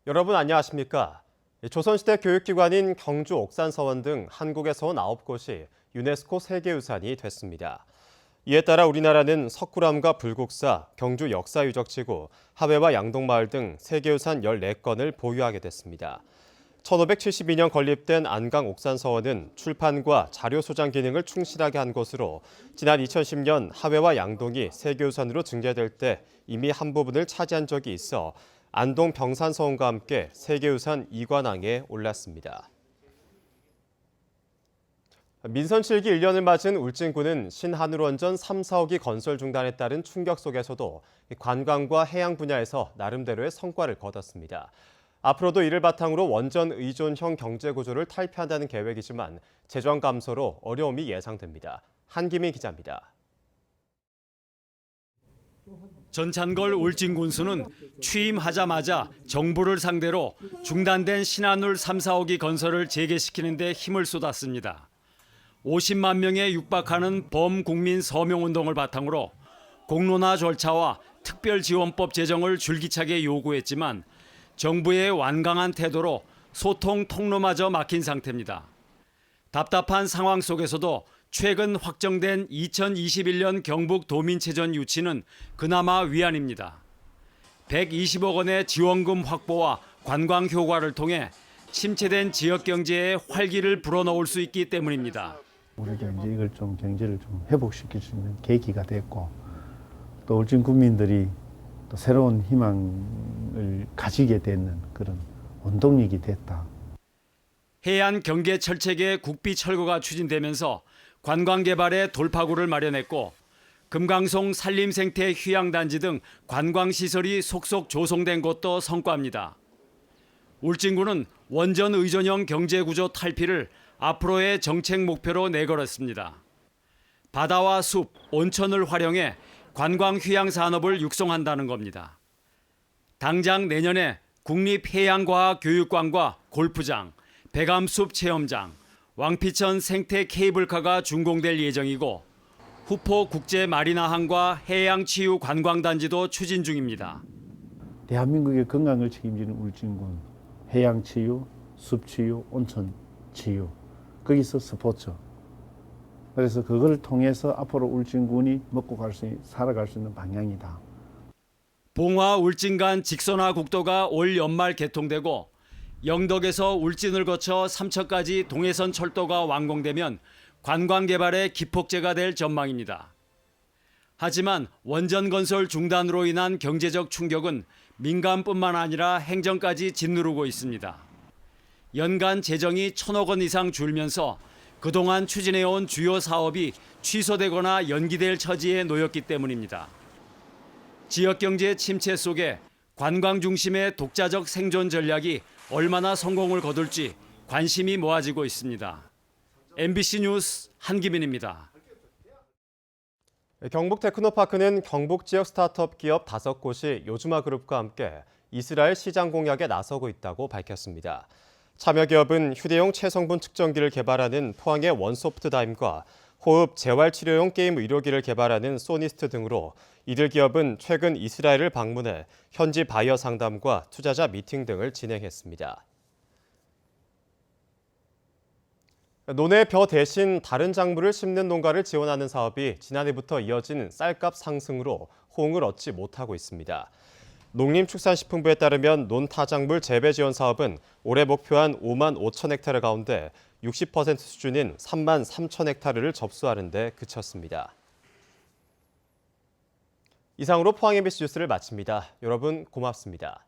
여러분 안녕하십니까? 조선시대 교육기관인 경주 옥산서원 등 한국에서 온 9곳이 유네스코 세계유산이 됐습니다. 이에 따라 우리나라는 석굴암과 불국사, 경주 역사유적지구, 하회와 양동마을 등 세계유산 14건을 보유하게 됐습니다. 1572년 건립된 안강 옥산서원은 출판과 자료 소장 기능을 충실하게 한 곳으로 지난 2010년 하회와 양동이 세계유산으로 등재될 때 이미 한 부분을 차지한 적이 있어 안동 병산서원과 함께 세계유산 2관왕에 올랐습니다. 민선 7기 1년을 맞은 울진군은 신한울원전 3, 4호기 건설 중단에 따른 충격 속에서도 관광과 해양 분야에서 나름대로의 성과를 거뒀습니다. 앞으로도 이를 바탕으로 원전 의존형 경제 구조를 탈피한다는 계획이지만 재정 감소로 어려움이 예상됩니다. 한기민 기자입니다. 전찬걸 울진군수는 취임하자마자 정부를 상대로 중단된 신한울 3, 4호기 건설을 재개시키는 데 힘을 쏟았습니다. 50만 명에 육박하는 범국민 서명운동을 바탕으로 공론화 절차와 특별지원법 제정을 줄기차게 요구했지만 정부의 완강한 태도로 소통 통로마저 막힌 상태입니다. 답답한 상황 속에서도 최근 확정된 2021년 경북 도민체전 유치는 그나마 위안입니다. 120억 원의 지원금 확보와 관광 효과를 통해 침체된 지역 경제에 활기를 불어넣을 수 있기 때문입니다. 우리가 이제 이걸 좀 경제를 좀 회복시킬 수 있는 계기가 됐고 또 울진 국민들이 또 새로운 희망을 가지게 되는 그런 원동력이 됐다. 해안 경계 철책의 국비 철거가 추진되면서 관광 개발에 돌파구를 마련했고 금강송 산림생태 휴양단지 등 관광시설이 속속 조성된 것도 성과입니다. 울진군은 원전 의존형 경제구조 탈피를 앞으로의 정책 목표로 내걸었습니다. 바다와 숲, 온천을 활용해 관광 휴양 산업을 육성한다는 겁니다. 당장 내년에 국립해양과학교육관과 골프장, 백암숲 체험장, 왕피천 생태 케이블카가 준공될 예정이고 후포 국제마리나항과 해양치유관광단지도 추진 중입니다. 대한민국의 건강을 책임지는 울진군, 해양치유, 숲치유, 온천치유, 거기서 스포츠. 그래서 그걸 통해서 앞으로 울진군이 살아갈 수 있는 방향이다. 봉화 울진 간 직선화 국도가 올 연말 개통되고 영덕에서 울진을 거쳐 삼척까지 동해선 철도가 완공되면 관광 개발의 기폭제가 될 전망입니다. 하지만 원전 건설 중단으로 인한 경제적 충격은 민간뿐만 아니라 행정까지 짓누르고 있습니다. 연간 재정이 1,000억 원 이상 줄면서 그동안 추진해온 주요 사업이 취소되거나 연기될 처지에 놓였기 때문입니다. 지역 경제 침체 속에 관광 중심의 독자적 생존 전략이 얼마나 성공을 거둘지 관심이 모아지고 있습니다. MBC 뉴스 한기민입니다. 경북 테크노파크는 경북 지역 스타트업 기업 5곳이 요즈마 그룹과 함께 이스라엘 시장 공략에 나서고 있다고 밝혔습니다. 참여 기업은 휴대용 체성분 측정기를 개발하는 포항의 원소프트다임과 호흡 재활치료용 게임 의료기를 개발하는 소니스트 등으로 이들 기업은 최근 이스라엘을 방문해 현지 바이어 상담과 투자자 미팅 등을 진행했습니다. 논의 벼 대신 다른 작물을 심는 농가를 지원하는 사업이 지난해부터 이어진 쌀값 상승으로 호응을 얻지 못하고 있습니다. 농림축산식품부에 따르면 논타작물 재배 지원 사업은 올해 목표한 5만 5천 헥타르 가운데 60% 수준인 3만 3천 헥타르를 접수하는 데 그쳤습니다. 이상으로 포항 MBC 뉴스를 마칩니다. 여러분 고맙습니다.